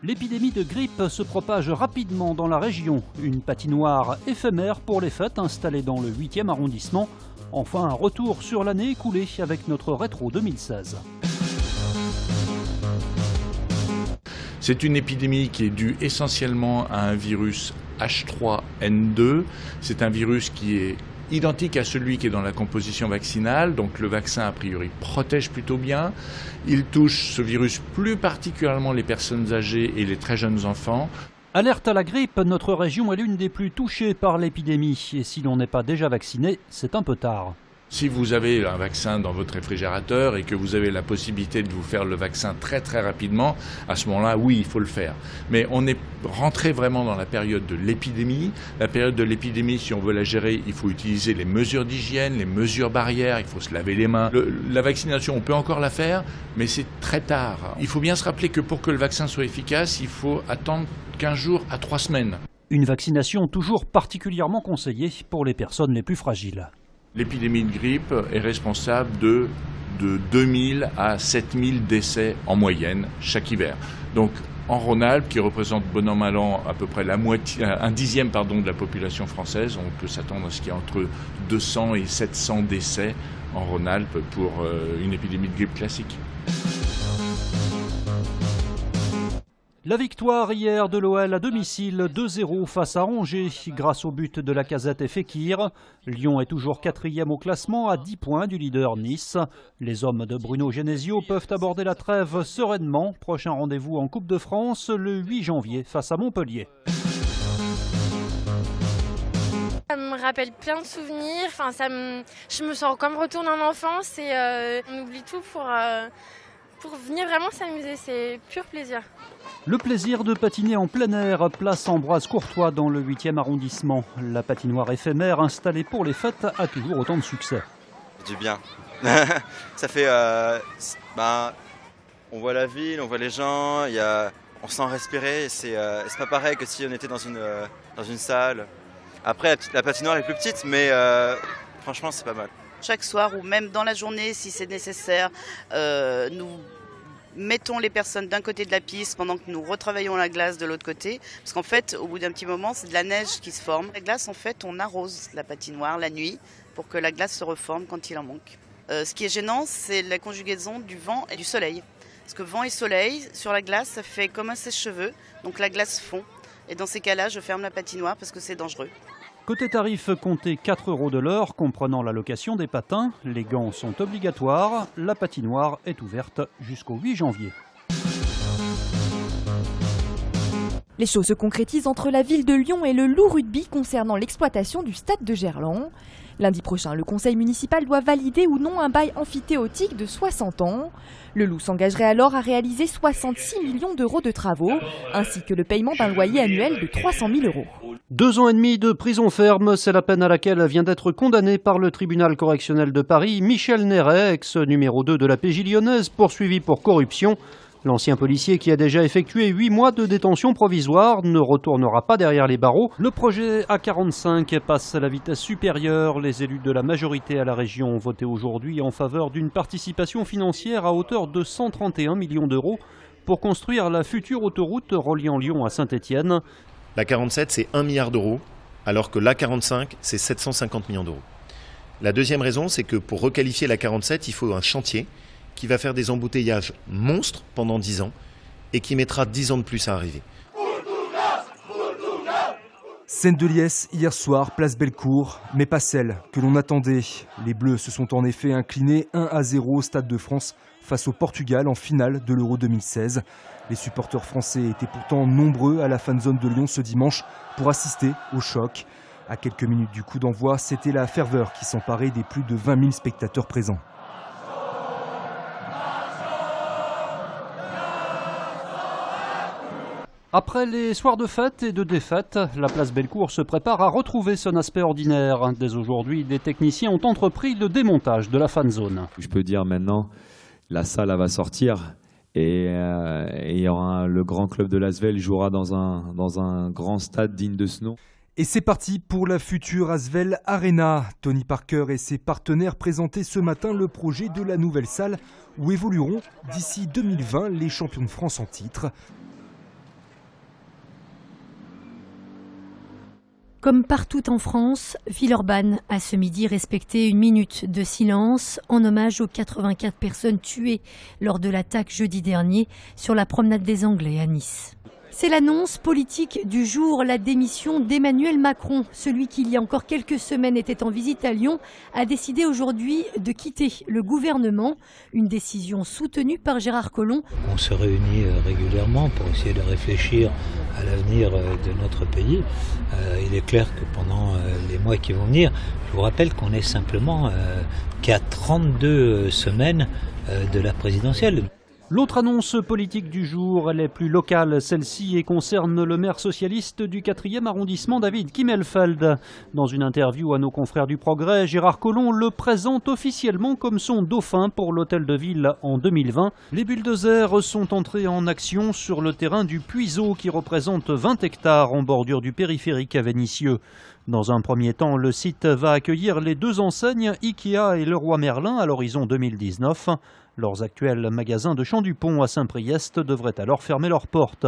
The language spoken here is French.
L'épidémie de grippe se propage rapidement dans la région. Une patinoire éphémère pour les fêtes installée dans le 8e arrondissement. Enfin, un retour sur l'année écoulée avec notre rétro 2016. C'est une épidémie qui est due essentiellement à un virus H3N2. C'est un virus qui est identique à celui qui est dans la composition vaccinale, donc le vaccin a priori protège plutôt bien. Il touche ce virus plus particulièrement les personnes âgées et les très jeunes enfants. Alerte à la grippe, notre région est l'une des plus touchées par l'épidémie. Et si l'on n'est pas déjà vacciné, c'est un peu tard. Si vous avez un vaccin dans votre réfrigérateur et que vous avez la possibilité de vous faire le vaccin très très rapidement, à ce moment-là, oui, il faut le faire. Mais on est rentré vraiment dans la période de l'épidémie. La période de l'épidémie, si on veut la gérer, il faut utiliser les mesures d'hygiène, les mesures barrières, il faut se laver les mains. La vaccination, on peut encore la faire, mais c'est très tard. Il faut bien se rappeler que pour que le vaccin soit efficace, il faut attendre 15 jours à 3 semaines. Une vaccination toujours particulièrement conseillée pour les personnes les plus fragiles. L'épidémie de grippe est responsable de 2000 à 7000 décès en moyenne chaque hiver. Donc en Rhône-Alpes, qui représente bon an mal an à peu près un dixième de la population française, on peut s'attendre à ce qu'il y ait entre 200 et 700 décès en Rhône-Alpes pour une épidémie de grippe classique. La victoire hier de l'OL à domicile 2-0 face à Angers grâce au but de Lacazette et Fekir. Lyon est toujours 4e au classement à 10 points du leader Nice. Les hommes de Bruno Genesio peuvent aborder la trêve sereinement. Prochain rendez-vous en Coupe de France le 8 janvier face à Montpellier. Ça me rappelle plein de souvenirs. Je me sens comme retourner en enfance et on oublie tout pour venir vraiment s'amuser. C'est pur plaisir. Le plaisir de patiner en plein air, place Ambroise Courtois dans le 8e arrondissement. La patinoire éphémère installée pour les fêtes a toujours autant de succès. Du bien. Ça fait... on voit la ville, on voit les gens, on sent respirer. C'est pas pareil que si on était dans une salle. Après, la patinoire est plus petite, mais franchement, c'est pas mal. Chaque soir ou même dans la journée, si c'est nécessaire, nous mettons les personnes d'un côté de la piste pendant que nous retravaillons la glace de l'autre côté. Parce qu'en fait, au bout d'un petit moment, c'est de la neige qui se forme. La glace, en fait, on arrose la patinoire la nuit pour que la glace se reforme quand il en manque. Ce qui est gênant, c'est la conjugaison du vent et du soleil. Parce que vent et soleil, sur la glace, ça fait comme un sèche-cheveux. Donc la glace fond. Et dans ces cas-là, je ferme la patinoire parce que c'est dangereux. Côté tarif, comptez 4 € de l'heure, comprenant la location des patins. Les gants sont obligatoires. La patinoire est ouverte jusqu'au 8 janvier. Les choses se concrétisent entre la ville de Lyon et le Loup Rugby concernant l'exploitation du stade de Gerland. Lundi prochain, le conseil municipal doit valider ou non un bail amphithéotique de 60 ans. Le Loup s'engagerait alors à réaliser 66 millions d'euros de travaux, ainsi que le paiement d'un loyer annuel de 300 000 €. 2 ans et demi de prison ferme, c'est la peine à laquelle vient d'être condamné par le tribunal correctionnel de Paris Michel Néret, ex-numéro 2 de la PJ lyonnaise, poursuivi pour corruption. L'ancien policier qui a déjà effectué 8 mois de détention provisoire ne retournera pas derrière les barreaux. Le projet A45 passe à la vitesse supérieure. Les élus de la majorité à la région ont voté aujourd'hui en faveur d'une participation financière à hauteur de 131 millions d'euros pour construire la future autoroute reliant Lyon à Saint-Étienne. La 47, c'est 1 milliard d'euros, alors que l'A45, c'est 750 millions d'euros. La deuxième raison, c'est que pour requalifier la 47, il faut un chantier qui va faire des embouteillages monstres pendant 10 ans et qui mettra 10 ans de plus à arriver. Scène de liesse hier soir, place Bellecour, mais pas celle que l'on attendait. Les Bleus se sont en effet inclinés 1-0 au Stade de France face au Portugal en finale de l'Euro 2016. Les supporters français étaient pourtant nombreux à la fanzone de Lyon ce dimanche pour assister au choc. À quelques minutes du coup d'envoi, c'était la ferveur qui s'emparait des plus de 20 000 spectateurs présents. Après les soirs de fête et de défaite, la place Bellecour se prépare à retrouver son aspect ordinaire. Dès aujourd'hui, les techniciens ont entrepris le démontage de la fanzone. Je peux dire maintenant, la salle va sortir et il y aura le grand club de l'Asvel jouera dans un grand stade digne de ce nom. Et c'est parti pour la future Asvel Arena. Tony Parker et ses partenaires présentaient ce matin le projet de la nouvelle salle où évolueront d'ici 2020 les champions de France en titre. Comme partout en France, Villeurbanne a ce midi respecté 1 minute de silence en hommage aux 84 personnes tuées lors de l'attaque jeudi dernier sur la promenade des Anglais à Nice. C'est l'annonce politique du jour, la démission d'Emmanuel Macron. Celui qui, il y a encore quelques semaines, était en visite à Lyon, a décidé aujourd'hui de quitter le gouvernement. Une décision soutenue par Gérard Collomb. On se réunit régulièrement pour essayer de réfléchir à l'avenir de notre pays. Il est clair que pendant les mois qui vont venir, je vous rappelle qu'on est simplement qu'à 32 semaines de la présidentielle. L'autre annonce politique du jour, elle est plus locale, celle-ci, et concerne le maire socialiste du 4e arrondissement, David Kimmelfeld. Dans une interview à nos confrères du Progrès, Gérard Collomb le présente officiellement comme son dauphin pour l'hôtel de ville en 2020. Les bulldozers sont entrés en action sur le terrain du Puiseau qui représente 20 hectares en bordure du périphérique à Vénissieux. Dans un premier temps, le site va accueillir les 2 enseignes Ikea et Leroy Merlin à l'horizon 2019. Leurs actuels magasins de Champ-du-Pont à Saint-Priest devraient alors fermer leurs portes.